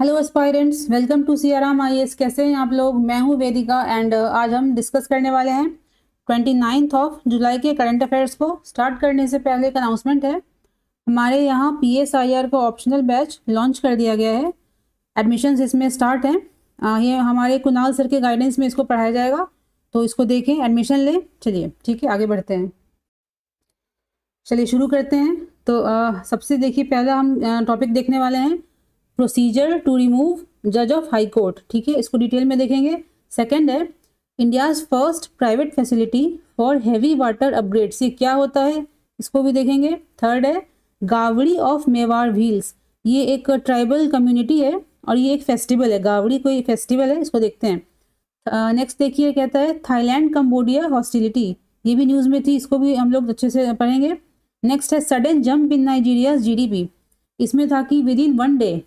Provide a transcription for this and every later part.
Hello aspirants, welcome to CRM IAS. कैसे हैं आप लोग? मैं हूं वेदिका एंड आज हम डिस्कस करने वाले हैं 29 ऑफ जुलाई के करंट अफेयर्स को। स्टार्ट करने से पहले एक अनाउंसमेंट है। हमारे यहाँ पीएसआईआर का ऑप्शनल बैच लॉन्च कर दिया गया है। एडमिशन्स इसमें स्टार्ट हैं। ये हमारे कुणाल सर के गाइडेंस में इसको पढ़ाया जाएगा, तो इसको देखें, एडमिशन लें। चलिए ठीक है, आगे बढ़ते हैं। चलिए शुरू करते हैं। तो सबसे देखिए, पहला हम टॉपिक देखने वाले हैं प्रोसीजर टू रिमूव जज ऑफ हाई कोर्ट। ठीक है, इसको डिटेल में देखेंगे। सेकंड है India's first private facility for heavy water upgrades. ये क्या होता है, इसको भी देखेंगे। थर्ड है गावड़ी ऑफ मेवाड़ व्हील्स। ये एक ट्राइबल कम्युनिटी है और ये एक फेस्टिवल है। गावड़ी कोई फेस्टिवल है, इसको देखते हैं। नेक्स्ट देखिए, कहता है थाईलैंड कंबोडिया हॉस्टिलिटी। ये भी न्यूज़ में थी, इसको भी हम लोग अच्छे से पढ़ेंगे। नेक्स्ट है sudden jump in Nigeria GDP. इसमें था कि विद इन 1 डे,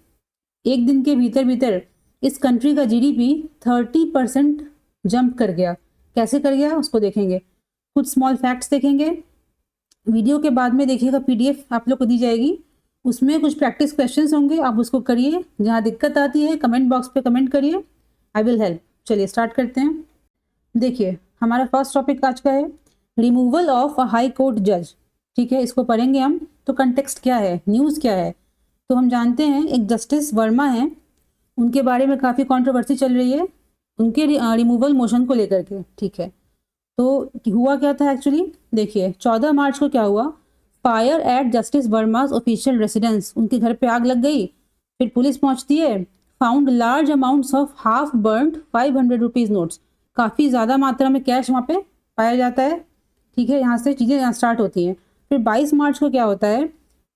एक दिन के भीतर भीतर इस कंट्री का जीडीपी 30% जंप कर गया। कैसे कर गया उसको देखेंगे। कुछ स्मॉल फैक्ट्स देखेंगे। वीडियो के बाद में देखिएगा, पीडीएफ आप लोग को दी जाएगी, उसमें कुछ प्रैक्टिस क्वेश्चंस होंगे, आप उसको करिए। जहाँ दिक्कत आती है कमेंट बॉक्स पे कमेंट करिए, आई विल हेल्प। चलिए स्टार्ट करते हैं। देखिए, हमारा फर्स्ट टॉपिक आज का है removal of a high court जज। ठीक है, इसको पढ़ेंगे हम। तो कंटेक्स्ट क्या है, न्यूज़ क्या है। तो हम जानते हैं एक जस्टिस वर्मा हैं, उनके बारे में काफ़ी कंट्रोवर्सी चल रही है उनके रिमूवल मोशन को लेकर के। ठीक है, तो हुआ क्या था एक्चुअली, देखिए 14 मार्च को क्या हुआ। Fire at justice Varma's official residence. उनके घर पे आग लग गई। फिर पुलिस पहुंचती है। Found large amounts of half burned 500 rupees notes. काफ़ी ज़्यादा मात्रा में कैश वहाँ पे पाया जाता है। ठीक है, यहाँ से चीज़ें स्टार्ट होती हैं। फिर 22 मार्च को क्या होता है,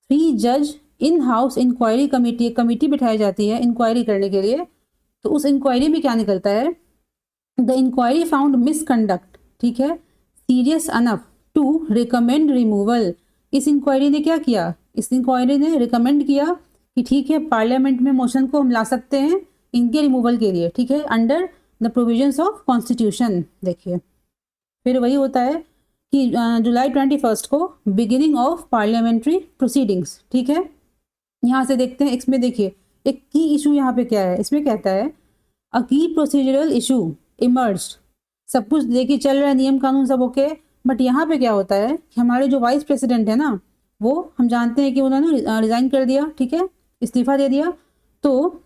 3 जज इन हाउस इंक्वायरी कमेटी, एक कमेटी बिठाई जाती है इंक्वायरी करने के लिए। तो उस इंक्वायरी में क्या निकलता है, द इंक्वायरी फाउंड मिसकंडक्ट। ठीक है, serious enough to recommend removal. इस इंक्वायरी ने क्या किया, इस इंक्वायरी ने रिकमेंड किया कि ठीक है, पार्लियामेंट में मोशन को हम ला सकते हैं इनके रिमूवल के लिए। ठीक है, under the provisions of constitution. देखिए, फिर वही होता है कि जुलाई 21 को बिगिनिंग ऑफ पार्लियामेंट्री प्रोसीडिंग्स। ठीक है, यहाँ से देखते हैं। इसमें देखिए एक की इशू यहाँ पे क्या है, इसमें कहता है अ की प्रोसीजरल इशू इमर्ज। सब कुछ देखिए चल रहा है, नियम कानून सब ओके, बट यहाँ पे क्या होता है कि हमारे जो वाइस प्रेसिडेंट है ना, वो हम जानते हैं कि उन्होंने रिजाइन कर दिया। ठीक है, इस्तीफा दे दिया। तो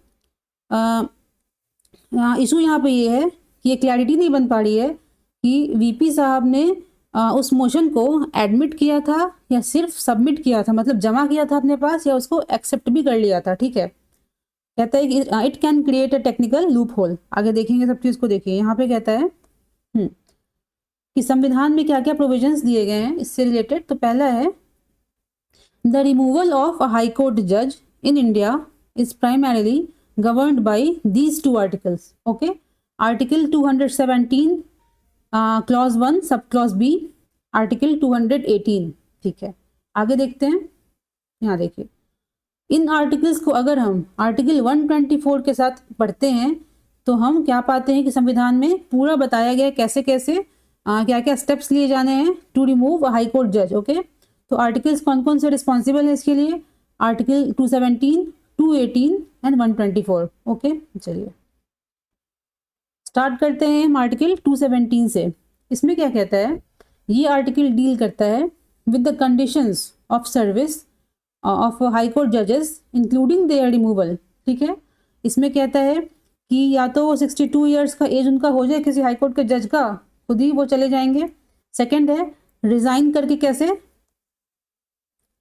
इशू यहाँ पे ये है कि ये क्लैरिटी नहीं बन पा रही है कि वीपी साहब ने उस मोशन को एडमिट किया था या सिर्फ सबमिट किया था, मतलब जमा किया था अपने पास, या उसको एक्सेप्ट भी कर लिया था। ठीक है, कहता है कि it can create a technical loop hole. आगे देखेंगे सब चीज़ को। देखिए यहाँ पे कहता है कि संविधान में क्या क्या प्रोविजंस दिए गए हैं इससे रिलेटेड। तो पहला है the removal of a high court जज in India is primarily governed by these 2 articles. Okay, article 217 clause 1 sub clause B, article 218। ठीक है, आगे देखते हैं। यहाँ देखिए, इन आर्टिकल्स को अगर हम आर्टिकल 124 के साथ पढ़ते हैं तो हम क्या पाते हैं कि संविधान में पूरा बताया गया है कैसे कैसे क्या क्या स्टेप्स लिए जाने हैं टू रिमूव हाई कोर्ट जज। ओके, तो आर्टिकल्स कौन कौन से रिस्पॉन्सिबल है इसके लिए, आर्टिकल 217, 218 एंड 124। ओके, चलिए स्टार्ट करते हैं हम आर्टिकल 217 से। इसमें क्या कहता है, ये आर्टिकल डील करता है with the conditions of service of high court जजेस इंक्लूडिंग देयर रिमूवल। ठीक है, इसमें कहता है कि या तो 62 ईयर्स का एज उनका हो जाए किसी हाई कोर्ट के जज का, खुद ही वो चले जाएंगे। सेकंड है रिजाइन करके, कैसे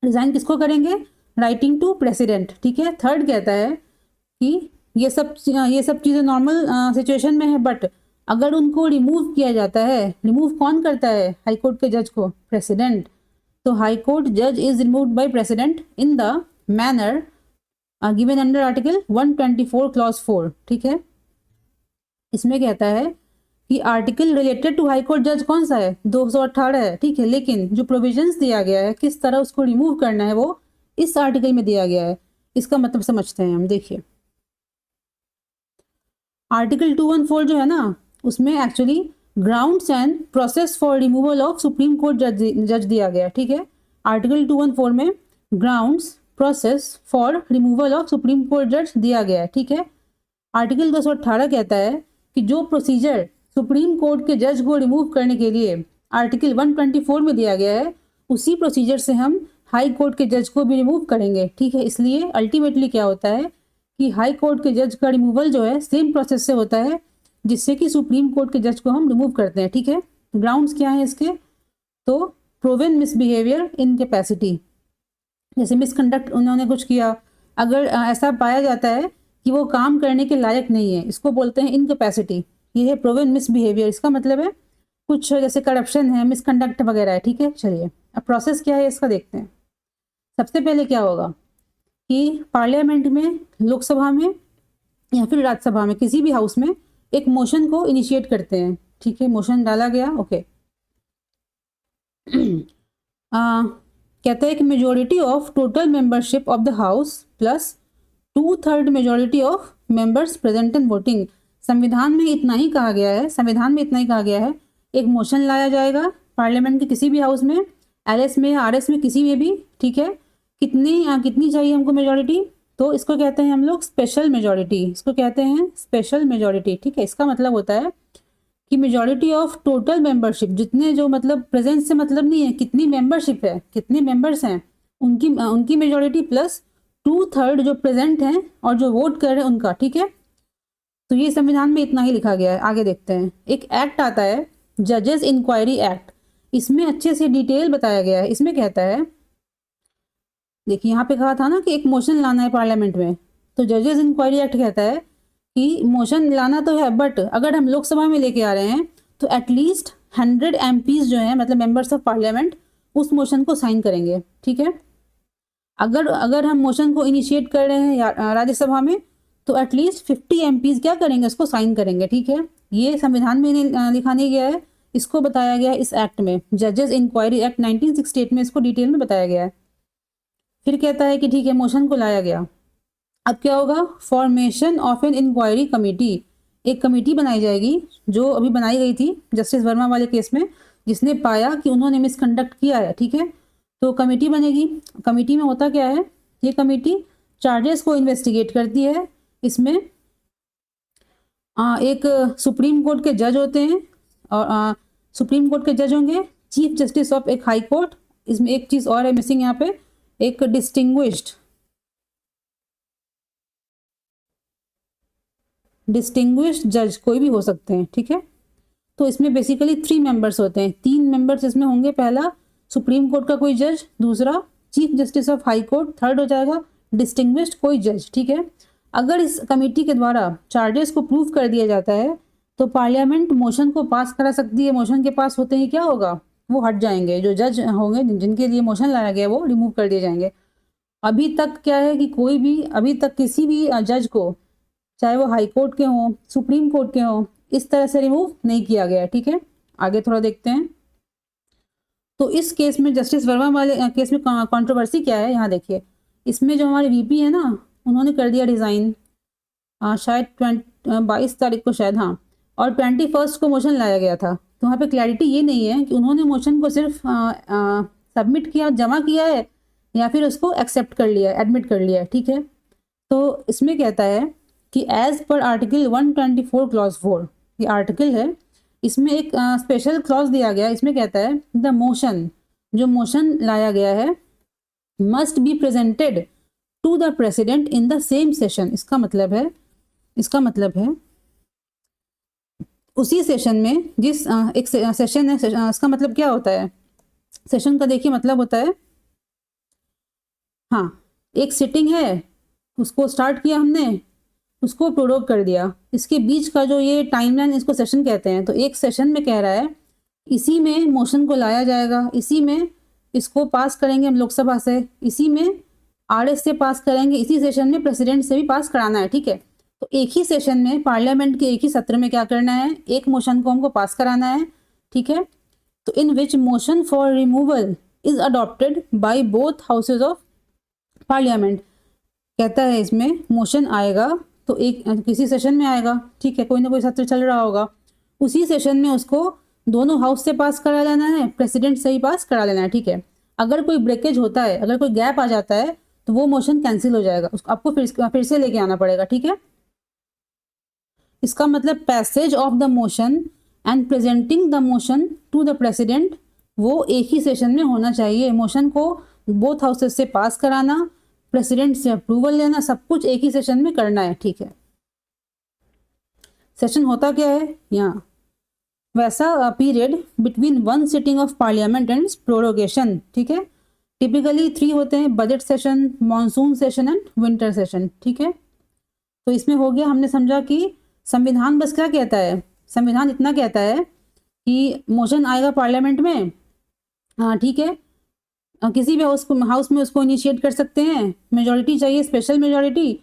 रिजाइन किसको करेंगे, राइटिंग टू प्रेसिडेंट। ठीक है, थर्ड कहता है कि ये सब चीज़ें नॉर्मल सिचुएशन में है, बट अगर उनको रिमूव किया जाता है, रिमूव कौन करता है हाई कोर्ट के जज को, प्रेसिडेंट। तो हाई कोर्ट जज is removed by president in the manner given under article 124 clause 4। ठीक है, इसमें कहता है कि article related to high court जज कौन सा है, 218 है। ठीक है, लेकिन जो प्रोविजंस दिया गया है किस तरह उसको रिमूव करना है वो इस आर्टिकल में दिया गया है। इसका मतलब समझते हैं हम। देखिए, आर्टिकल 214 जो है ना, उसमें actually grounds and process for removal of supreme court जज दिया गया। ठीक है, आर्टिकल 214 में grounds, process for removal of supreme court जज दिया गया है, ठीक है। आर्टिकल 218 कहता है कि जो प्रोसीजर सुप्रीम कोर्ट के जज को रिमूव करने के लिए आर्टिकल 124 में दिया गया है, उसी प्रोसीजर से हम हाई कोर्ट के जज को भी रिमूव करेंगे, ठीक है। इसलिए अल्टीमेटली क्या होता है कि हाई कोर्ट के जज का रिमूवल जो है सेम प्रोसेस से होता है जिससे कि सुप्रीम कोर्ट के जज को हम रिमूव करते हैं, ठीक है। ग्राउंड्स क्या है इसके, तो प्रोवन मिसबिहेवियर इन कैपेसिटी, जैसे मिसकंडक्ट उन्होंने कुछ किया, अगर ऐसा पाया जाता है कि वो काम करने के लायक नहीं है, इसको बोलते हैं इनकैपेसिटी। ये है प्रोवन मिसबिहेवियर, इसका मतलब है कुछ जैसे करप्शन है, मिसकंडक्ट वगैरह है, ठीक है। चलिए अब प्रोसेस क्या है इसका देखते हैं। सबसे पहले क्या होगा कि पार्लियामेंट में, लोकसभा में या फिर राज्यसभा में, किसी भी हाउस में एक मोशन को इनिशिएट करते हैं, ठीक है। मोशन डाला गया, ओके। कहता है कि majority of total membership of the house plus 2/3 majority of members present in voting. संविधान में इतना ही कहा गया है, संविधान में इतना ही कहा गया है, एक मोशन लाया जाएगा पार्लियामेंट के किसी भी हाउस में, एलएस में, आरएस में, किसी में भी, ठीक है। कितनी चाहिए हमको मेजोरिटी, तो इसको कहते हैं हम लोग स्पेशल मेजोरिटी, इसको कहते हैं स्पेशल मेजोरिटी, ठीक है। इसका मतलब होता है कि मेजोरिटी ऑफ टोटल मेंबरशिप, जितने जो मतलब प्रेजेंस से मतलब नहीं है, कितनी मेंबरशिप है, कितने मेंबर्स हैं, उनकी मेजोरिटी प्लस 2/3 जो प्रेजेंट हैं और जो वोट कर रहे हैं उनका, ठीक है। तो ये संविधान में इतना ही लिखा गया है। आगे देखते हैं, एक एक्ट आता है जजेस इंक्वायरी एक्ट, इसमें अच्छे से डिटेल बताया गया है। इसमें कहता है, देखिए यहाँ पे कहा था ना कि एक मोशन लाना है पार्लियामेंट में, तो जजेस इंक्वायरी एक्ट कहता है कि मोशन लाना तो है, बट अगर हम लोकसभा में लेके आ रहे हैं तो एटलीस्ट 100 MPs जो है, मतलब मेंबर्स ऑफ पार्लियामेंट, उस मोशन को साइन करेंगे, ठीक है। अगर हम मोशन को इनिशिएट कर रहे हैं राज्यसभा में तो एटलीस्ट 50 MPs क्या करेंगे, उसको साइन करेंगे, ठीक है। ये संविधान में लिखा नहीं गया है, इसको बताया गया है इस एक्ट में, जजेस इंक्वायरी एक्ट 1968 में इसको डिटेल में बताया गया है। फिर कहता है कि ठीक है, मोशन को लाया गया, अब क्या होगा, formation of an inquiry committee, एक कमेटी बनाई जाएगी जो अभी बनाई गई थी जस्टिस वर्मा वाले केस में, जिसने पाया कि उन्होंने मिसकंडक्ट किया है, ठीक है। तो कमेटी बनेगी, कमेटी में होता क्या है, ये कमेटी चार्जेस को इन्वेस्टिगेट करती है। इसमें एक सुप्रीम कोर्ट के जज होते हैं, और सुप्रीम कोर्ट के जज होंगे, चीफ जस्टिस ऑफ एक हाई कोर्ट, इसमें एक चीज और है मिसिंग यहाँ पे, एक डिस्टिंग्विश्ड जज कोई भी हो सकते हैं, ठीक है। तो इसमें बेसिकली 3 मेंबर्स होते हैं, 3 मेंबर्स इसमें होंगे, पहला सुप्रीम कोर्ट का कोई जज, दूसरा chief justice of high court, third हो जाएगा डिस्टिंग्विश्ड कोई जज, ठीक है। अगर इस कमेटी के द्वारा चार्जेस को प्रूव कर दिया जाता है तो पार्लियामेंट मोशन को पास करा सकती है। मोशन के पास होते ही क्या होगा, वो हट जाएंगे, जो जज होंगे जिनके लिए मोशन लाया गया वो रिमूव कर दिए जाएंगे। अभी तक क्या है कि अभी तक किसी भी जज को, चाहे वो हाई कोर्ट के हों, सुप्रीम कोर्ट के हों, इस तरह से रिमूव नहीं किया गया है, ठीक है। आगे थोड़ा देखते हैं। तो इस केस में, जस्टिस वर्मा वाले केस में कंट्रोवर्सी क्या है, यहाँ देखिए। इसमें जो हमारे वीपी है ना, उन्होंने कर दिया रिज़ाइन, शायद 22 तारीख को शायद, हाँ, और 21 को मोशन लाया गया था। तो वहाँ पे क्लैरिटी ये नहीं है कि उन्होंने मोशन को सिर्फ सबमिट किया, जमा किया है, या फिर उसको एक्सेप्ट कर लिया, एडमिट कर लिया, ठीक है। तो इसमें कहता है कि एज पर आर्टिकल 124 क्लॉज 4, ये आर्टिकल है, इसमें एक स्पेशल क्लॉज दिया गया। इसमें कहता है द मोशन, जो मोशन लाया गया है, must be presented to the president in the same session. इसका मतलब है उसी सेशन में, जिस एक सेशन है, इसका मतलब क्या होता है, सेशन का देखिए मतलब होता है, हाँ, एक सिटिंग है, उसको स्टार्ट किया हमने, उसको प्रोरोग कर दिया, इसके बीच का जो ये टाइमलाइन, इसको सेशन कहते हैं। तो एक सेशन में कह रहा है, इसी में मोशन को लाया जाएगा, इसी में इसको पास करेंगे हम लोकसभा से, इसी में आरएस से पास करेंगे, इसी सेशन में प्रेसिडेंट से भी पास कराना है, ठीक है। तो एक ही सेशन में, पार्लियामेंट के एक ही सत्र में क्या करना है, एक मोशन को हमको पास कराना है, ठीक है। तो in which motion for removal is adopted by both houses of parliament. कहता है इसमें मोशन आएगा तो एक किसी सेशन में आएगा, ठीक है, कोई ना कोई सत्र चल रहा होगा, उसी सेशन में उसको दोनों हाउस से पास करा लेना है, प्रेसिडेंट से ही पास करा लेना है, ठीक है। अगर कोई ब्रेकेज होता है, अगर कोई गैप आ जाता है, तो वो मोशन कैंसिल हो जाएगा, उसको आपको फिर से लेके आना पड़ेगा, ठीक है। इसका मतलब passage of the motion and presenting the motion to the president, वो एक ही सेशन में होना चाहिए। मोशन को बोथ हाउसेस से पास कराना, प्रेसिडेंट से अप्रूवल लेना, सब कुछ एक ही सेशन में करना है, ठीक है। सेशन होता क्या है यहाँ, वैसा period between one sitting of parliament and prorogation, ठीक है। टिपिकली 3 होते हैं, budget session, monsoon session and winter session, ठीक है। तो इसमें हो गया, हमने समझा कि संविधान बस क्या कहता है, संविधान इतना कहता है कि मोशन आएगा पार्लियामेंट में, हाँ ठीक है, किसी भी हाउस में उसको इनिशिएट कर सकते हैं, मेजॉरिटी चाहिए, स्पेशल मेजॉरिटी।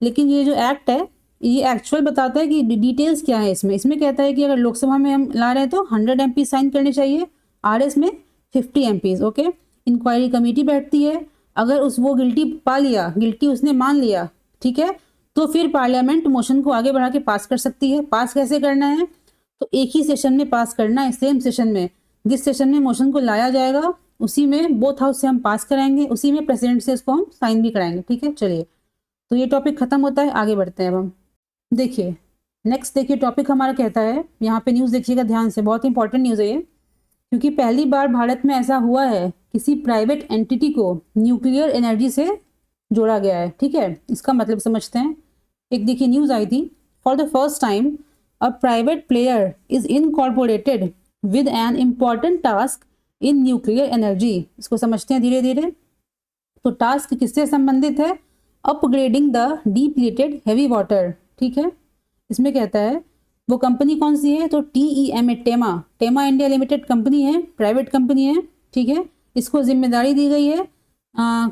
लेकिन ये जो एक्ट है ये एक्चुअल बताता है कि डिटेल्स क्या है इसमें। इसमें कहता है कि अगर लोकसभा में हम ला रहे हैं तो 100 MP साइन करने चाहिए, RS में 50 MPs, ओके। इंक्वायरी कमेटी बैठती है, अगर वो गिल्टी पा लिया, गिल्टी उसने मान लिया, ठीक है, तो फिर पार्लियामेंट मोशन को आगे बढ़ा के पास कर सकती है। पास कैसे करना है, तो एक ही सेशन में पास करना है, सेम सेशन में, जिस सेशन में मोशन को लाया जाएगा उसी में बोथ हाउस से हम पास कराएंगे, उसी में प्रेसिडेंट से इसको हम साइन भी कराएंगे, ठीक है। चलिए, तो ये टॉपिक खत्म होता है, आगे बढ़ते हैं अब हम। देखिए नेक्स्ट, देखिए टॉपिक हमारा कहता है, यहाँ पे न्यूज़ देखिएगा ध्यान से, बहुत इंपॉर्टेंट न्यूज़ है ये, क्योंकि पहली बार भारत में ऐसा हुआ है किसी प्राइवेट एंटिटी को न्यूक्लियर एनर्जी से जोड़ा गया है, ठीक है। इसका मतलब समझते हैं। एक देखिए न्यूज़ आई थी, for the first time a private player is incorporated with an important task in nuclear energy. इसको समझते हैं धीरे धीरे। तो टास्क किससे संबंधित है, upgrading the depleted heavy water, ठीक है। इसमें कहता है वो कंपनी कौन सी है, तो TEMA, टेमा इंडिया लिमिटेड कंपनी है, प्राइवेट कंपनी है, ठीक है। इसको जिम्मेदारी दी गई है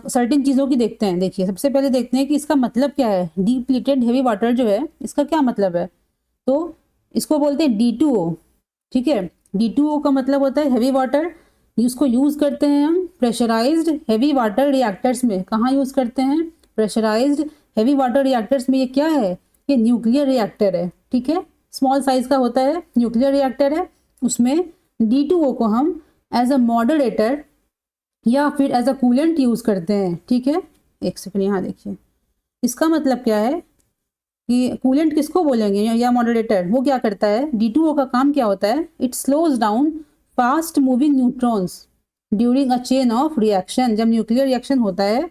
सर्टेन चीज़ों की। देखते हैं, देखिए सबसे पहले देखते हैं कि इसका मतलब क्या है। डिप्लीटेड हैवी वाटर जो है इसका क्या मतलब है, तो इसको बोलते हैं D2O, ठीक है। D2O का मतलब होता है हैवी वाटर। इसको यूज़ करते हैं हम प्रेशराइज्ड हैवी वाटर रिएक्टर्स में। कहाँ यूज़ करते हैं, प्रेशराइज्ड हैवी वाटर रिएक्टर्स में। ये क्या है, ये न्यूक्लियर रिएक्टर है, ठीक है। स्मॉल साइज का होता है, न्यूक्लियर रिएक्टर है। उसमें D2O को हम एज अ मॉडरेटर या फिर एज अ कूलेंट यूज़ करते हैं, ठीक है। एक सेकंड, यहाँ देखिए इसका मतलब क्या है कि कूलेंट किसको बोलेंगे या मॉडरेटर। वो क्या करता है, D2O का काम क्या होता है, it slows down fast moving neutrons during a chain of reaction. जब न्यूक्लियर रिएक्शन होता है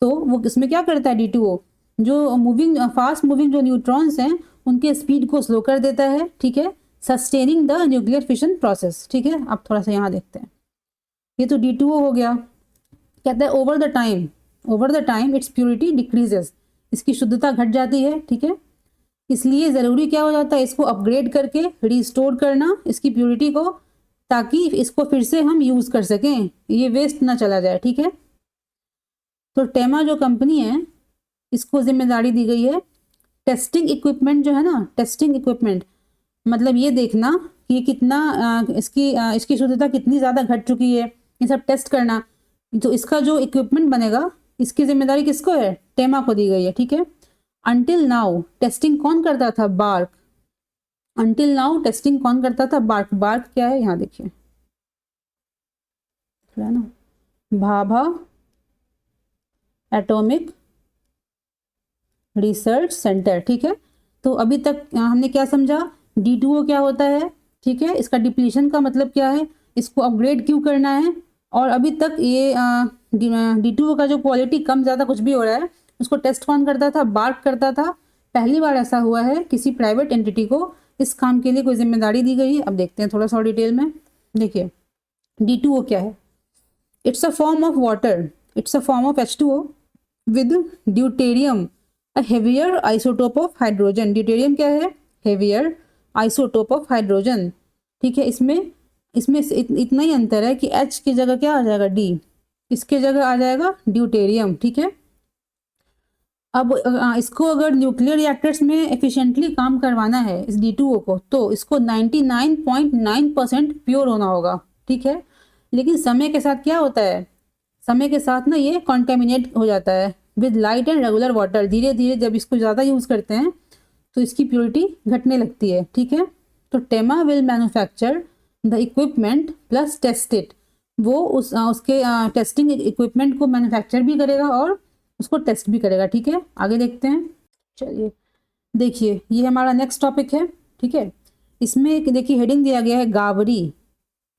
तो वो इसमें क्या करता है, D2O जो फास्ट मूविंग जो न्यूट्रॉन्स हैं उनके स्पीड को स्लो कर देता है, ठीक है, sustaining the nuclear fission process, ठीक है। अब थोड़ा सा यहाँ देखते हैं, ये तो D2O हो गया। कहता है over the time it's purity decreases, इसकी शुद्धता घट जाती है, ठीक है। इसलिए ज़रूरी क्या हो जाता है, इसको अपग्रेड करके रिस्टोर करना इसकी प्योरिटी को, ताकि इसको फिर से हम यूज़ कर सकें, ये वेस्ट ना चला जाए, ठीक है। तो टेमा जो कंपनी है इसको जिम्मेदारी दी गई है टेस्टिंग इक्विपमेंट जो है ना, टेस्टिंग इक्विपमेंट मतलब ये देखना कि ये कितना इसकी शुद्धता कितनी ज़्यादा घट चुकी है, ये सब टेस्ट करना। तो इसका जो इक्विपमेंट बनेगा इसकी जिम्मेदारी किसको है, टेमा को दी गई है, ठीक है। अंटिल नाउ टेस्टिंग कौन करता था, बार्क। अंटिल नाउ टेस्टिंग कौन करता था, बार्क। बार्क क्या है, यहाँ देखिए ना, भाभा एटॉमिक रिसर्च सेंटर, ठीक है। तो अभी तक हमने क्या समझा, D2O क्या होता है, ठीक है, इसका डिप्लीशन का मतलब क्या है, इसको अपग्रेड क्यों करना है, और अभी तक ये D2O का जो क्वालिटी कम ज़्यादा कुछ भी हो रहा है उसको टेस्ट कौन करता था, बार्क करता था। पहली बार ऐसा हुआ है किसी प्राइवेट एंटिटी को इस काम के लिए कोई जिम्मेदारी दी गई है। अब देखते हैं थोड़ा सा डिटेल में। देखिए D2O क्या है, it's a form of water, it's a form of H2O with deuterium, a heavier isotope of hydrogen. Deuterium क्या है, हेवियर आइसोटोप ऑफ हाइड्रोजन, ठीक है। इसमें इतना ही अंतर है कि H की जगह क्या आ जाएगा, D, इसके जगह आ जाएगा ड्यूटेरियम, ठीक है। अब इसको अगर न्यूक्लियर रिएक्टर्स में एफिशिएंटली काम करवाना है इस D2O को, तो इसको 99.9% प्योर होना होगा, ठीक है। लेकिन समय के साथ क्या होता है, समय के साथ ना ये कॉन्टेमिनेट हो जाता है with light and regular water. धीरे धीरे जब इसको ज़्यादा यूज़ करते हैं तो इसकी प्योरिटी घटने लगती है, ठीक है। तो TEMA will manufacture the equipment plus test it, वो उसके टेस्टिंग इक्विपमेंट को मैन्युफैक्चर भी करेगा और उसको टेस्ट भी करेगा। ठीक है, आगे देखते हैं। चलिए देखिए, ये हमारा नेक्स्ट टॉपिक है। ठीक है, इसमें एक देखिए हेडिंग दिया गया है गावड़ी।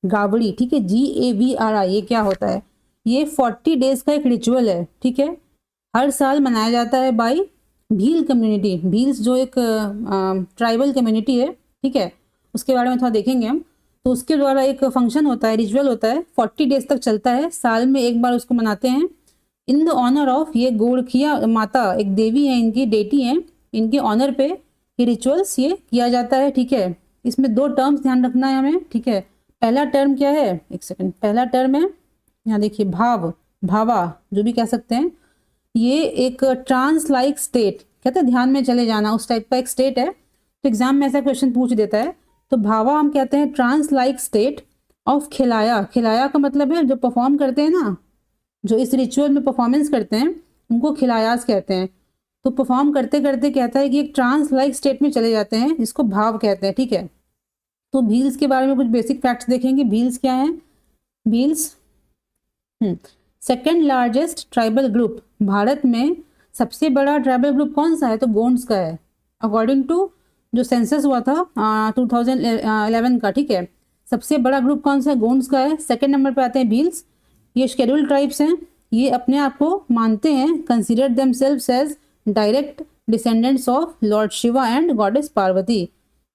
गावड़ी, ठीक है, GAVRI, ये क्या होता है? ये 40 डेज का एक रिचुअल है। ठीक है, हर साल मनाया जाता है बाई भील कम्युनिटी। भील्स जो एक ट्राइबल कम्युनिटी है, ठीक है, उसके बारे में थोड़ा देखेंगे हम। तो उसके द्वारा एक फंक्शन होता है, रिचुअल होता है, 40 डेज तक चलता है, साल में एक बार उसको मनाते हैं। इन द ऑनर ऑफ, ये गोरखिया माता एक देवी है, इनकी डेटी है, इनके ऑनर पे ये रिचुअल्स ये किया जाता है। ठीक है, इसमें 2 टर्म्स ध्यान रखना है हमें। ठीक है, पहला टर्म क्या है, एक सेकंड, पहला टर्म है यहाँ देखिए भाव, भावा, जो भी कह सकते हैं। ये एक ट्रांस लाइक स्टेट, कहते हैं ध्यान में चले जाना, उस टाइप का एक स्टेट है। तो एग्जाम में ऐसा क्वेश्चन पूछ देता है। तो भावा हम कहते हैं ट्रांस लाइक स्टेट ऑफ खिलाया। खिलाया का मतलब है जो परफॉर्म करते हैं ना, जो इस रिचुअल में परफॉर्मेंस करते हैं, उनको खिलायास कहते हैं। तो परफॉर्म करते करते कहता है कि एक ट्रांस लाइक स्टेट में चले जाते हैं, जिसको भाव कहते हैं। ठीक है, तो भील्स के बारे में कुछ बेसिक फैक्ट्स देखेंगे। भील्स क्या है? Bhils second largest tribal group. Bharat में सबसे बड़ा ट्राइबल ग्रुप कौन सा है? तो गोंड्स का है, अकॉर्डिंग टू जो सेंसस हुआ था 2011 का। ठीक है, सबसे बड़ा ग्रुप कौन सा है? गोंड्स का है। सेकंड नंबर पे आते हैं भील्स। ये शेड्यूल्ड ट्राइब्स हैं, ये अपने आप को मानते हैं, consider themselves as direct descendants of lord Shiva and goddess Parvati.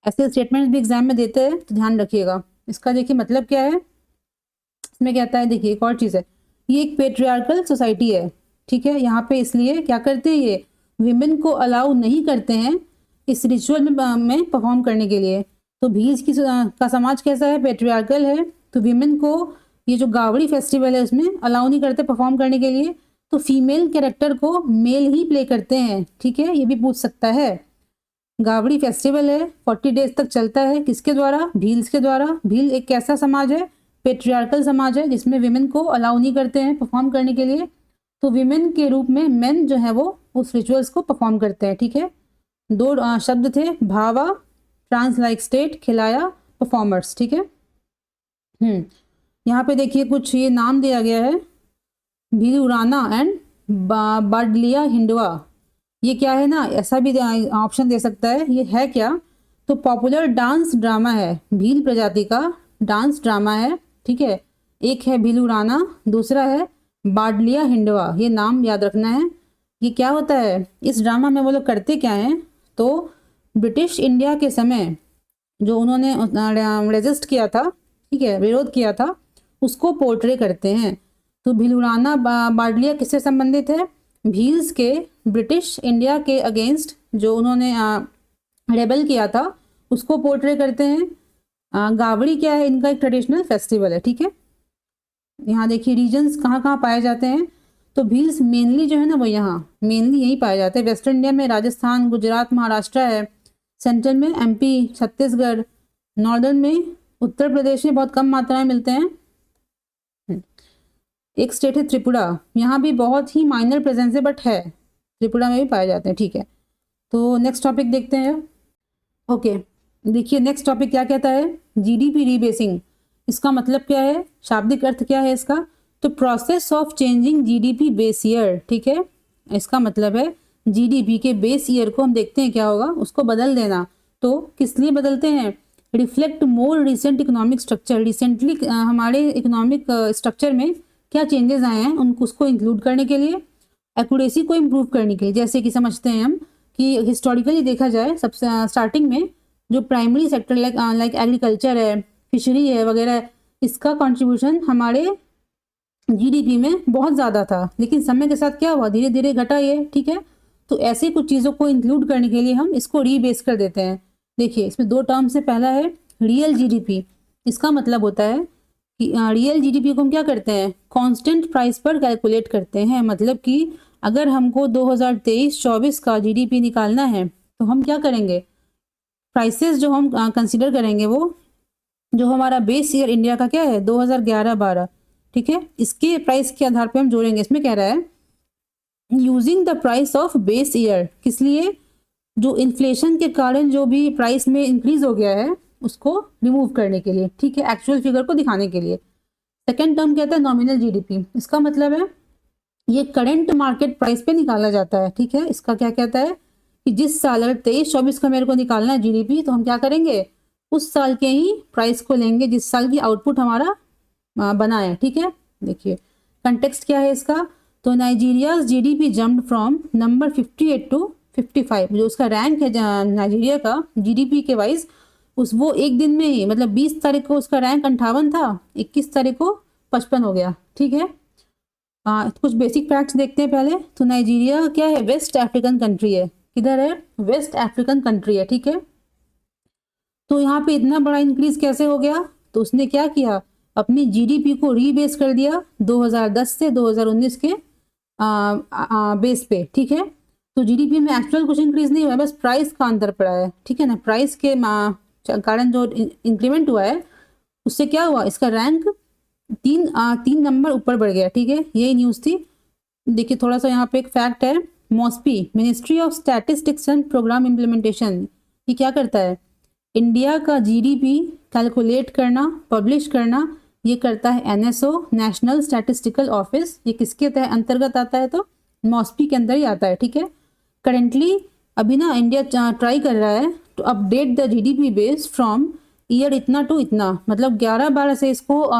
ऐसे स्टेटमेंट भी एग्जाम में देते हैं, तो ध्यान रखिएगा। इसका देखिए मतलब क्या है, इसमें कहता है, देखिए एक और चीज़ है, ये एक पेट्रियार्कल सोसाइटी है। ठीक है, यहाँ पे इसलिए क्या करते हैं, ये विमेन को अलाउ नहीं करते हैं इस रिचुअल में परफॉर्म करने के लिए। तो भील्स की का समाज कैसा है? पेट्रियार्कल है। तो विमेन को ये जो गावड़ी फेस्टिवल है उसमें अलाउ नहीं करते परफॉर्म करने के लिए। तो फीमेल कैरेक्टर को मेल ही प्ले करते हैं। ठीक है, ये भी पूछ सकता है। गावड़ी फेस्टिवल है, 40 डेज तक चलता है, किसके द्वारा? भील्स के द्वारा। भील एक कैसा समाज है? पेट्रियार्कल समाज है, जिसमें विमेन को अलाउ नहीं करते हैं परफॉर्म करने के लिए। तो विमेन के रूप में मेन जो है वो उस रिचुअल्स को परफॉर्म करते हैं। ठीक है, 2 शब्द थे, भावा ट्रांस लाइक स्टेट, खिलाया परफॉर्मर्स। ठीक है, यहाँ पे देखिए कुछ ये नाम दिया गया है, भीलुराना एंड बाडलिया हिंडवा। ये क्या है ना, ऐसा भी ऑप्शन दे सकता है, ये है क्या? तो पॉपुलर डांस ड्रामा है, भील प्रजाति का डांस ड्रामा है। ठीक है, एक है भीलुराना, दूसरा है बाडलिया हिंडवा। ये नाम याद रखना है। ये क्या होता है, इस ड्रामा में वो लोग करते क्या हैं? तो ब्रिटिश इंडिया के समय जो उन्होंने रेजिस्ट किया था, ठीक है, विरोध किया था, उसको पोर्ट्रे करते हैं। तो भीलुराना बाडलिया किससे संबंधित है? भील्स के ब्रिटिश इंडिया के अगेंस्ट जो उन्होंने रेबल किया था, उसको पोर्ट्रे करते हैं। गावड़ी क्या है? इनका एक ट्रेडिशनल फेस्टिवल है। ठीक है, यहाँ देखिए रीजन्स कहाँ कहाँ पाए जाते हैं। तो भील्स मेनली जो है ना वो यहाँ मेनली यही पाए जाते हैं। वेस्टर्न इंडिया में राजस्थान, गुजरात, महाराष्ट्र है। सेंट्रल में MP, छत्तीसगढ़। नॉर्दर्न में उत्तर प्रदेश में बहुत कम मात्रा में मिलते हैं। एक स्टेट है त्रिपुरा, यहाँ भी बहुत ही माइनर प्रेजेंस है, बट है, त्रिपुरा में भी पाए जाते हैं। ठीक है, तो नेक्स्ट टॉपिक देखते हैं। ओके, देखिए नेक्स्ट टॉपिक क्या कहता है, GDP रीबेसिंग। इसका मतलब क्या है, शाब्दिक अर्थ क्या है इसका? तो process of changing GDP base year. ठीक है, इसका मतलब है GDP के बेस ईयर को हम देखते हैं क्या होगा, उसको बदल देना। तो किस लिए बदलते हैं? Reflect more recent economic structure. Recently हमारे इकोनॉमिक स्ट्रक्चर में क्या चेंजेस आए हैं उनको उसको इंक्लूड करने के लिए, एक्यूरेसी को इम्प्रूव करने के लिए। जैसे कि समझते हैं हम कि हिस्टोरिकली देखा जाए, सबसे स्टार्टिंग में जो प्राइमरी सेक्टर लाइक एग्रीकल्चर है, फिशरी है वगैरह, इसका कंट्रीब्यूशन हमारे GDP में बहुत ज़्यादा था, लेकिन समय के साथ क्या हुआ, धीरे धीरे घटा ये। ठीक है, तो ऐसे कुछ चीज़ों को इंक्लूड करने के लिए हम इसको रीबेस कर देते हैं। देखिए इसमें 2 टर्म्स है, पहला है रियल GDP। इसका मतलब होता है कि रियल GDP को हम क्या करते हैं, कांस्टेंट प्राइस पर कैलकुलेट करते हैं। मतलब कि अगर हमको 2023-24 का GDP निकालना है तो हम क्या करेंगे, प्राइसेस जो हम कंसीडर करेंगे वो जो हमारा बेस ईयर इंडिया का क्या है 2011-12, ठीक है, इसके प्राइस के आधार पे हम जोड़ेंगे। इसमें कह रहा है using the price of base year, किस लिए, जो इन्फ्लेशन के कारण जो भी प्राइस में इंक्रीज हो गया है उसको रिमूव करने के लिए, ठीक है, एक्चुअल फिगर को दिखाने के लिए। सेकेंड टर्म कहता है नॉमिनल GDP। इसका मतलब है ये करंट मार्केट प्राइस पे निकाला जाता है, ठीक है। इसका क्या कहता है कि जिस साल, अगर 23-24 का मेरे को निकालना है जीडीपी, तो हम क्या करेंगे, उस साल के ही प्राइस को लेंगे जिस साल की आउटपुट हमारा बना है, ठीक है। देखिए कंटेक्स्ट क्या है इसका, तो Nigeria GDP jumped from number 58 to 55, जो उसका रैंक है नाइजीरिया का जीडीपी के वाइज, उस वो एक दिन में ही, मतलब 20 तारीख को उसका रैंक 58 था, 21 तारीख को 55 हो गया, ठीक है। कुछ बेसिक फैक्ट्स देखते हैं पहले। तो नाइजीरिया क्या है, वेस्ट अफ्रीकन कंट्री है। किधर है, वेस्ट अफ्रीकन कंट्री है, ठीक है। तो यहाँ पे इतना बड़ा इंक्रीज कैसे हो गया, तो उसने क्या किया, अपनी जीडीपी को रीबेस कर दिया 2010 से 2019 के बेस पे, ठीक है। तो जीडीपी में एक्चुअल कुछ इंक्रीज नहीं हुआ है, बस प्राइस का अंतर पड़ा है, ठीक है ना। प्राइस के कारण जो इंक्रीमेंट हुआ है, उससे क्या हुआ, इसका रैंक 3 नंबर ऊपर बढ़ गया, ठीक है। यही न्यूज़ थी। देखिए थोड़ा सा यहाँ पे एक फैक्ट है, MoSPI Ministry of Statistics and Programme Implementation, ये क्या करता है, इंडिया का जीडीपी कैलकुलेट करना, पब्लिश करना, ये करता है एनएसओ, नेशनल स्टैटिस्टिकल ऑफिस। ये किसके अंतर्गत आता है, तो मॉस्पी के अंदर ही आता है, ठीक है। करेंटली अभी ना इंडिया ट्राई कर रहा है to update the GDP base from year इतना टू इतना, मतलब 11-12 से इसको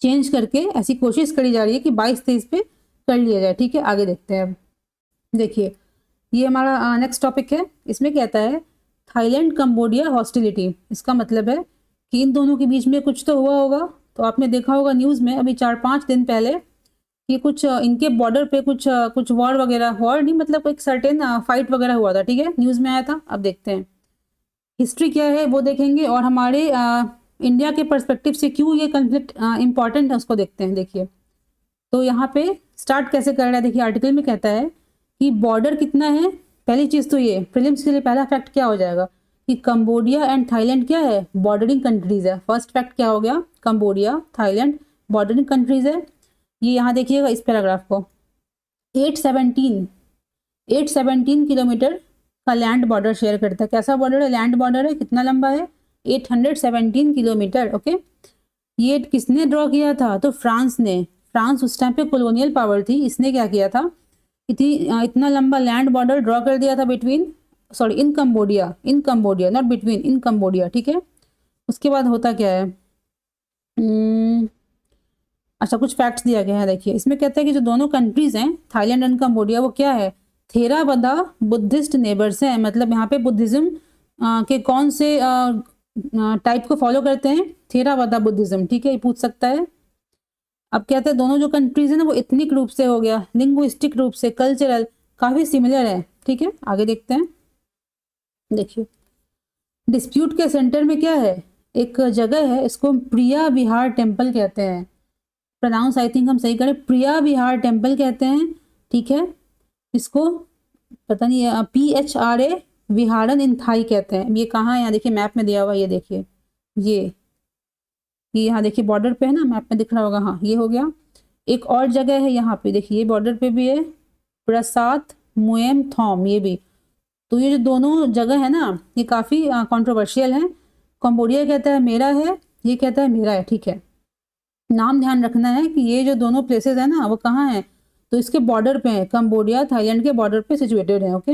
चेंज करके ऐसी कोशिश करी जा रही है कि 22-23 पे कर लिया जाए, ठीक है। आगे देखते हैं। अब देखिए ये हमारा नेक्स्ट टॉपिक है। इसमें कहता है थाईलैंड कंबोडिया हॉस्टिलिटी। इसका मतलब है कि इन दोनों के बीच में कुछ तो हुआ होगा। तो आपने देखा होगा न्यूज़ में अभी 4-5 दिन पहले कि कुछ इनके बॉर्डर पे कुछ वॉर वगैरह, वॉर नहीं मतलब एक सर्टेन फाइट वगैरह हुआ था, ठीक है, न्यूज़ में आया था। अब देखते हैं हिस्ट्री क्या है वो देखेंगे, और हमारे इंडिया के पर्सपेक्टिव से क्यों ये कन्फ्लिक्ट इंपॉर्टेंट है उसको देखते हैं। देखिए तो यहाँ पे स्टार्ट कैसे कर रहा है, देखिए आर्टिकल में कहता है कि बॉर्डर कितना है। पहली चीज़ तो ये प्रीलिम्स के लिए पहला फैक्ट क्या हो जाएगा कि कंबोडिया एंड थाईलैंड क्या है, बॉर्डरिंग कंट्रीज है। फर्स्ट फैक्ट क्या हो गया, कंबोडिया थाईलैंड बॉर्डरिंग कंट्रीज है। ये यहाँ देखिएगा इस पैराग्राफ को, 817 किलोमीटर का लैंड बॉर्डर शेयर करता है। कैसा बॉर्डर है, लैंड बॉर्डर है, कितना लंबा है, 817 किलोमीटर, ओके। ये किसने ड्रॉ किया था, तो फ्रांस ने। फ्रांस उस टाइम पे कॉलोनियल पावर थी, इसने क्या किया था, इतना लंबा लैंड बॉर्डर ड्रॉ कर दिया था between, sorry in Cambodia not between, in Cambodia, ठीक है। उसके बाद होता क्या है, अच्छा कुछ फैक्ट्स दिया गया है। देखिए इसमें कहता है कि जो दोनों कंट्रीज हैं थाईलैंड एंड कंबोडिया, वो क्या है, थेरावदा बुद्धिस्ट नेबर्स हैं। मतलब यहाँ पे बुद्धिज्म के कौन से टाइप को फॉलो करते हैं, थेरावदा बुद्धिज्म, ठीक है, ये पूछ सकता है। अब कहते हैं दोनों जो कंट्रीज है ना वो इथनिक रूप से हो गया, लिंग्विस्टिक रूप से, कल्चरल काफी सिमिलर है, ठीक है। आगे देखते हैं। देखिए डिस्प्यूट के सेंटर में क्या है, एक जगह है, इसको प्रिया विहार टेम्पल कहते हैं। प्रोनाउंस आई थिंक हम सही करें, प्रिया विहार टेम्पल कहते हैं, ठीक है। इसको पता नहीं PHRA विहारन इन थाई कहते हैं। ये कहाँ है, यहाँ देखिए मैप में दिया हुआ, ये देखिए ये यहाँ देखिए बॉर्डर पे है ना, मैप में दिख रहा होगा, हाँ ये हो गया। एक और जगह है यहाँ पे, देखिए बॉर्डर पे भी है, प्रसाद मुएम थॉम, ये भी। तो ये जो दोनों जगह है ना ये काफ़ी कंट्रोवर्शियल है। कंबोडिया कहता है मेरा है, ये कहता है मेरा है, ठीक है। नाम ध्यान रखना है कि ये जो दोनों प्लेसेस है ना वो कहाँ है, तो इसके बॉर्डर पे है, कंबोडिया थाईलैंड के बॉर्डर पे सिचुएटेड है, ओके।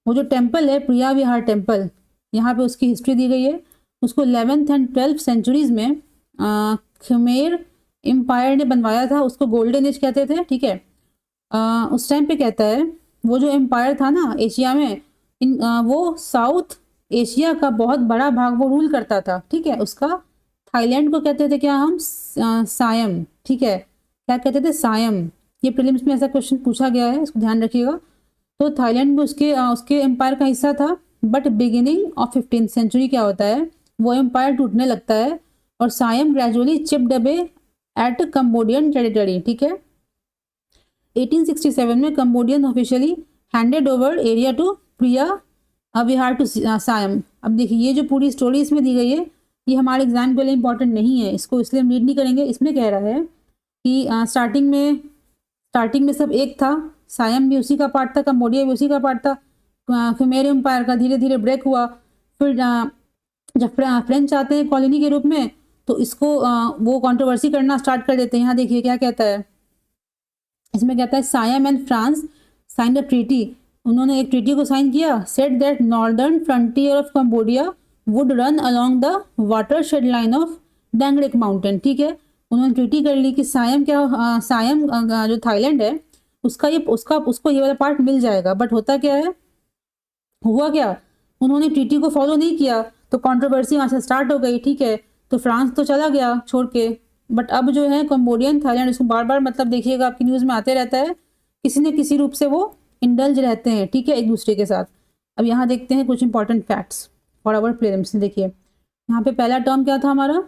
वो जो टेम्पल है प्रिया विहार टेम्पल, यहाँ पे उसकी हिस्ट्री दी गई है। उसको 11th एंड 12th सेंचुरीज में खमेर एम्पायर ने बनवाया था, उसको गोल्डन एज कहते थे, ठीक है। उस टाइम पे कहता है वो जो एम्पायर था ना एशिया में, वो साउथ एशिया का बहुत बड़ा भाग वो रूल करता था, ठीक है। उसका थाईलैंड को कहते थे क्या हम, सायम, ठीक है, क्या कहते थे, सायम। ये प्रीलिम्स में ऐसा क्वेश्चन पूछा गया है, इसको ध्यान रखिएगा। तो थाईलैंड भी उसके एम्पायर का हिस्सा था, but beginning of 15th century क्या होता है, वो एम्पायर टूटने लगता है और Siam gradually chipped away at Cambodian territory, ठीक है। 1867 में Cambodian officially handed over area to Preah Vihear to Siam. अब देखिए ये जो पूरी स्टोरी इसमें दी गई है ये हमारे एग्जाम के लिए इंपॉर्टेंट नहीं है, इसको इसलिए हम रीड नहीं करेंगे। इसमें कह रहा है कि स्टार्टिंग में सब एक था, सायम भी उसी का पार्ट था, कंबोडिया भी उसी का पार्ट था। खमेर एम्पायर का धीरे धीरे ब्रेक हुआ, फिर जब फ्रेंच आते हैं कॉलोनी के रूप में, तो इसको वो कंट्रोवर्सी करना स्टार्ट कर देते हैं। यहाँ देखिए क्या कहता है, इसमें कहता है Siam and France sign a treaty, उन्होंने एक ट्रीटी को साइन किया, set that northern frontier of Cambodia would run along the watershed line of Dangrek mountain. ठीक है, उन्होंने ट्रीटी कर ली कि सायम सायम जो थाईलैंड है उसका ये उसको ये वाला पार्ट मिल जाएगा। बट होता क्या है, हुआ क्या, उन्होंने ट्रीटी को फॉलो नहीं किया, तो कंट्रोवर्सी वहां से स्टार्ट हो गई। ठीक है, तो फ्रांस तो चला गया छोड़ के, बट अब जो है कंबोडियन थाईलैंड, इसको बार बार मतलब देखिएगा आपकी न्यूज़ में आते रहता है, किसी न किसी रूप से वो इंडल्ज रहते हैं। ठीक है, एक दूसरे के साथ। अब यहाँ देखते हैं कुछ important facts for our prelims. देखिए यहाँ पे पहला टर्म क्या था हमारा,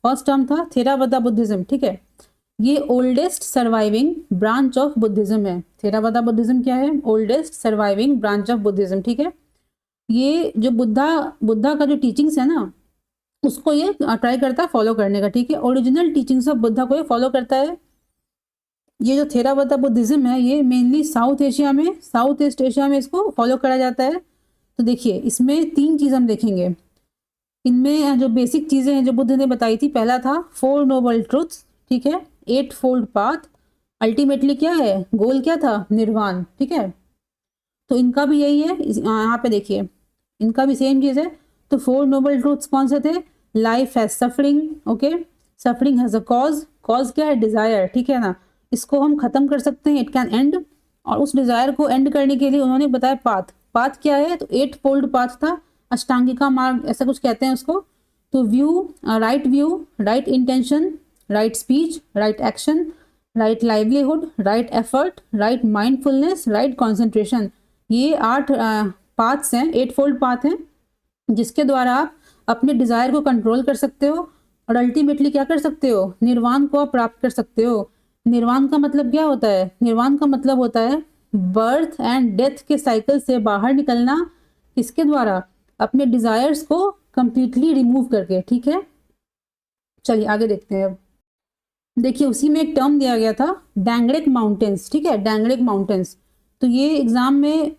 फर्स्ट टर्म था थेरावदा बुद्धिज्म। ठीक है, ये oldest surviving branch of Buddhism है। थेरावदा बुद्धिज्म क्या है, oldest surviving branch of Buddhism. ठीक है, ये जो बुद्धा का जो टीचिंग्स है ना, उसको ये ट्राई करता है फॉलो करने का। ठीक है, ओरिजिनल टीचिंग्स ऑफ बुद्धा को ये फॉलो करता है। ये जो थेरावदा बुद्धिज्म है ये मेनली साउथ एशिया में, साउथ ईस्ट एशिया में इसको फॉलो करा जाता है। तो देखिए इसमें 3 चीज़ हम देखेंगे। इनमें जो बेसिक चीज़ें हैं जो बुद्ध ने बताई थी, पहला था 4 नोबल ट्रुथ्स। ठीक है, 8 फोल्ड पाथ, अल्टीमेटली क्या है, गोल क्या था, निर्वाण। ठीक है, तो इनका भी यही है। यहाँ पे देखिए इनका भी सेम चीज़ है। तो 4 नोबल ट्रूथ्स कौन से थे, life has suffering, okay, suffering has a cause, cause क्या है, डिजायर। ठीक है ना, इसको हम खत्म कर सकते हैं, इट कैन एंड, और उस डिजायर को एंड करने के लिए उन्होंने बताया पाथ। पाथ क्या है, तो 8 फोल्ड पाथ था, अष्टांगिका मार्ग ऐसा कुछ कहते हैं उसको। तो view, right intention, right speech, right action, right livelihood, right effort, right mindfulness, right concentration, ये 8 पाथ्स हैं, 8 फोल्ड पाथ हैं, जिसके द्वारा आप अपने डिजायर को कंट्रोल कर सकते हो और अल्टीमेटली क्या कर सकते हो, निर्वाण को आप प्राप्त कर सकते हो। निर्वाण का मतलब क्या होता है, निर्वाण का मतलब होता है बर्थ एंड डेथ के साइकिल से बाहर निकलना, किसके द्वारा, अपने डिजायर्स को कंप्लीटली रिमूव करके। ठीक है, चलिए आगे देखते हैं। अब देखिए उसी में एक टर्म दिया गया था डैंगरेक माउंटेन्स। ठीक है, डैंगरेक माउंटेन्स, तो ये एग्जाम में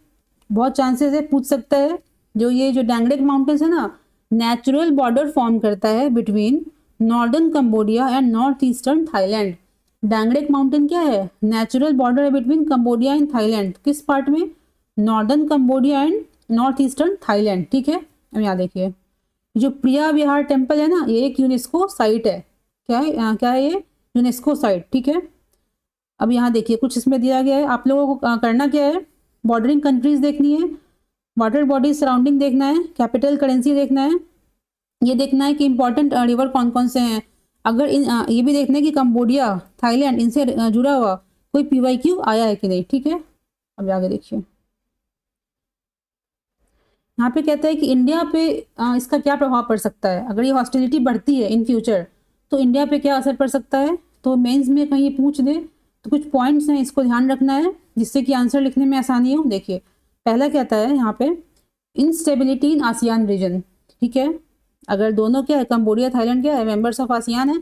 बहुत चांसेस है पूछ सकता है। ये जो डैंगरेक माउंटेन्स है ना, नेचुरल बॉर्डर फॉर्म करता है between northern Cambodia and north eastern Thailand. Dangrek mountain क्या है, नेचुरल बॉर्डर है बिटवीन कंबोडिया एंड थाईलैंड। किस पार्ट में, northern Cambodia and north eastern Thailand. ठीक है, अब यहाँ देखिए जो प्रिया विहार टेम्पल है ना, ये एक यूनेस्को साइट है। क्या है ये, यूनेस्को साइट। ठीक है, अब यहाँ देखिए कुछ इसमें दिया गया है, आप लोगों को करना क्या है, बॉर्डरिंग कंट्रीज देखनी है, वाटर बॉडीज सराउंडिंग देखना है, कैपिटल करेंसी देखना है, ये देखना है कि इंपॉर्टेंट रिवर कौन कौन से हैं। अगर ये भी देखना है कि कंबोडिया, थाईलैंड, इनसे जुड़ा हुआ कोई PYQ आया है कि नहीं। ठीक है, अब आगे देखिए यहाँ पे कहता है कि इंडिया पे इसका क्या प्रभाव पड़ सकता है, अगर ये हॉस्टिलिटी बढ़ती है इन फ्यूचर तो इंडिया पे क्या असर पड़ सकता है। तो मेंस में कहीं ये पूछ दे तो कुछ पॉइंट्स हैं, इसको ध्यान रखना है जिससे कि आंसर लिखने में आसानी हो। देखिए पहला कहता है यहाँ पे इंस्टेबिलिटी इन आसियान रीजन। ठीक है, अगर दोनों क्या है, कंबोडिया थाईलैंड क्या है, मेंबर्स ऑफ आसियान है,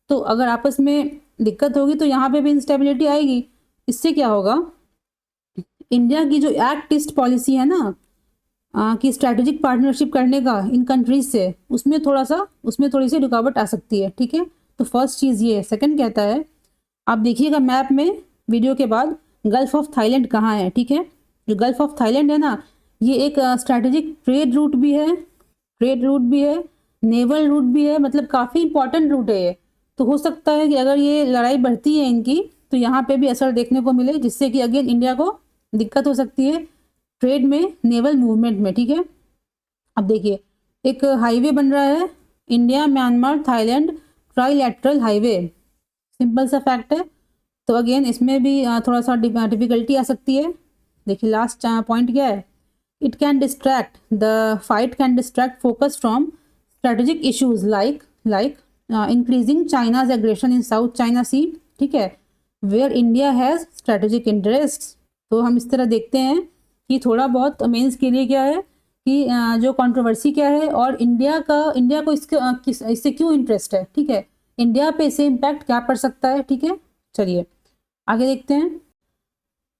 तो अगर आपस में दिक्कत होगी तो यहाँ पे भी इंस्टेबिलिटी आएगी। इससे क्या होगा, इंडिया की जो एक्ट ईस्ट पॉलिसी है ना, कि स्ट्रैटेजिक पार्टनरशिप करने का इन कंट्रीज से, उसमें थोड़ी सी रुकावट आ सकती है। ठीक है, तो फर्स्ट चीज़ ये है। सेकंड कहता है, आप देखिएगा मैप में वीडियो के बाद, गल्फ ऑफ थाईलैंड कहाँ है। ठीक है, जो गल्फ ऑफ थाईलैंड है ना, ये एक स्ट्रैटेजिक ट्रेड रूट भी है, नेवल रूट भी है, मतलब काफ़ी इंपॉर्टेंट रूट है ये। तो हो सकता है कि अगर ये लड़ाई बढ़ती है इनकी, तो यहाँ पे भी असर देखने को मिले, जिससे कि अगेन इंडिया को दिक्कत हो सकती है ट्रेड में, नेवल मूवमेंट में। ठीक है, अब देखिए एक हाईवे बन रहा है, India Myanmar Thailand trilateral highway, simple सा फैक्ट है। तो अगेन इसमें भी थोड़ा सा डिफिकल्टी आ सकती है। देखिए लास्ट पॉइंट क्या है, it can distract, the fight can distract focus from strategic issues like increasing China's aggression in South China Sea. ठीक है, where India has strategic interest. तो हम इस तरह देखते हैं कि थोड़ा बहुत मेंस के लिए क्या है कि जो कंट्रोवर्सी क्या है, और इंडिया को इससे क्यों इंटरेस्ट है। ठीक है, इंडिया पे इससे इम्पैक्ट क्या पड़ सकता है। ठीक है, चलिए आगे देखते हैं।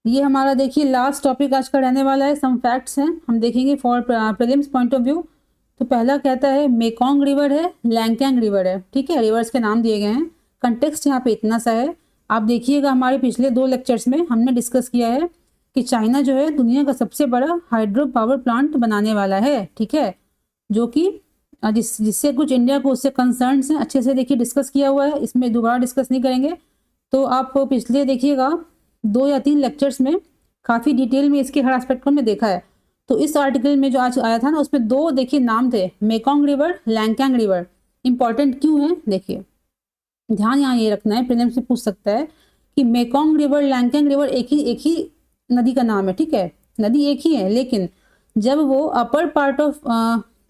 ये हमारा देखिए लास्ट टॉपिक आज का रहने वाला है, सम फैक्ट्स हैं हम देखेंगे for prelims point of view. तो पहला कहता है मेकोंग रिवर है, लैंगकैंग रिवर है, ठीक है, रिवर्स के नाम दिए गए हैं। कंटेक्स्ट यहाँ पे इतना सा है। आप देखिएगा हमारे पिछले 2 लेक्चर्स में हमने डिस्कस किया है कि चाइना जो है दुनिया का सबसे बड़ा हाइड्रो पावर प्लांट बनाने वाला है, ठीक है, जो कि जिससे कुछ इंडिया को उससे कंसर्न्स हैं, अच्छे से देखिए डिस्कस किया हुआ है, इसमें दोबारा डिस्कस नहीं करेंगे। तो आप पिछले देखिएगा 2 या 3 लेक्चर्स में काफ़ी डिटेल में इसके हर एस्पेक्ट को हमने देखा है। तो इस आर्टिकल में जो आज आया था ना, उसमें 2 देखिए नाम थे, मेकोंग रिवर, लैंगकैंग रिवर। इंपॉर्टेंट क्यों है देखिए, ध्यान यहाँ ये रखना है, प्रीलिम्स से पूछ सकता है कि मेकोंग रिवर, लैंगकैंग रिवर एक ही नदी का नाम है, ठीक है, नदी एक ही है, लेकिन जब वो अपर पार्ट ऑफ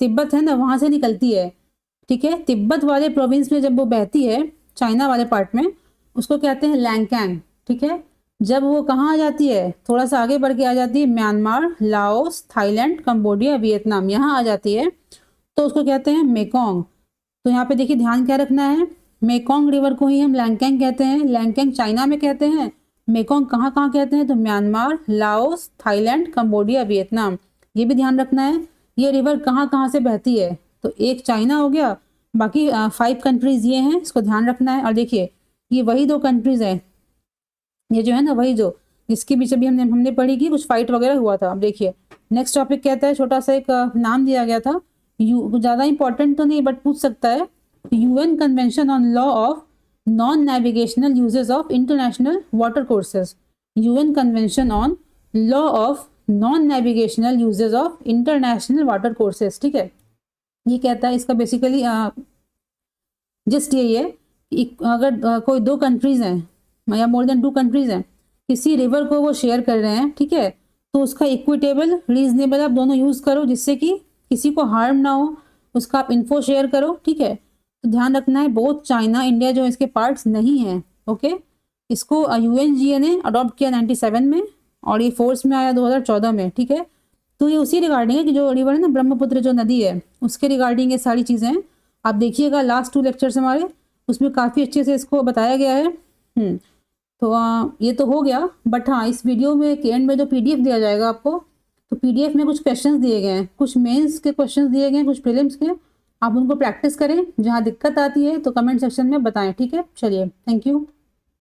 तिब्बत है ना, वहाँ से निकलती है, ठीक है, तिब्बत वाले प्रोविंस में जब वो बहती है, चाइना वाले पार्ट में, उसको कहते हैं लैंगकैंग, ठीक है। जब वो कहाँ आ जाती है, थोड़ा सा आगे बढ़ के आ जाती है, Myanmar, Laos, Thailand, Cambodia, Vietnam, यहाँ आ जाती है, तो उसको कहते हैं मेकोंग। तो यहाँ पे देखिए ध्यान क्या रखना है, मेकोंग रिवर को ही हम लैंगकैंग कहते हैं, लैंगकैंग चाइना में कहते हैं, मेकोंग कहाँ कहाँ कहते हैं, तो Myanmar, Laos, Thailand, Cambodia, Vietnam, ये भी ध्यान रखना है। ये रिवर कहाँ कहाँ से बहती है, तो एक चाइना हो गया, बाकी 5 कंट्रीज ये हैं, इसको ध्यान रखना है। और देखिए ये वही 2 कंट्रीज हैं, ये जो है ना वही जो जिसके बीच अभी हमने पढ़ी कि कुछ फाइट वगैरह हुआ था। अब देखिए नेक्स्ट टॉपिक कहता है, छोटा सा एक नाम दिया गया था, ज़्यादा इंपॉर्टेंट तो नहीं बट पूछ सकता है, UN convention on law of non navigational uses of international water courses, UN convention on law of non navigational uses of international water courses, ठीक है। ये कहता है, इसका बेसिकली जस्ट यही है कि अगर कोई 2 कंट्रीज हैं या मोर देन 2 कंट्रीज हैं, किसी रिवर को वो शेयर कर रहे हैं, ठीक है, तो उसका इक्विटेबल, रीजनेबल आप दोनों यूज़ करो, जिससे कि किसी को हार्म ना हो, उसका आप इन्फो शेयर करो, ठीक है। तो ध्यान रखना है, बोथ चाइना, इंडिया जो इसके पार्ट्स नहीं हैं, ओके। इसको यूएनजीए ने अडॉप्ट किया 97 में और ये फोर्स में आया 2014 में, ठीक है। तो ये उसी रिगार्डिंग है कि जो रिवर है ना, ब्रह्मपुत्र जो नदी है, उसके रिगार्डिंग ये सारी चीज़ें हैं। आप देखिएगा लास्ट 2 लेक्चर्स हमारे, उसमें काफ़ी अच्छे से इसको बताया गया है। तो ये तो हो गया, बट हाँ इस वीडियो में के एंड में जो पीडीएफ दिया जाएगा आपको, तो पीडीएफ में कुछ क्वेश्चंस दिए गए हैं, कुछ मेंस के क्वेश्चंस दिए गए हैं, कुछ प्रीलिम्स के। आप उनको प्रैक्टिस करें, जहाँ दिक्कत आती है तो कमेंट सेक्शन में बताएं, ठीक है। चलिए, थैंक यू।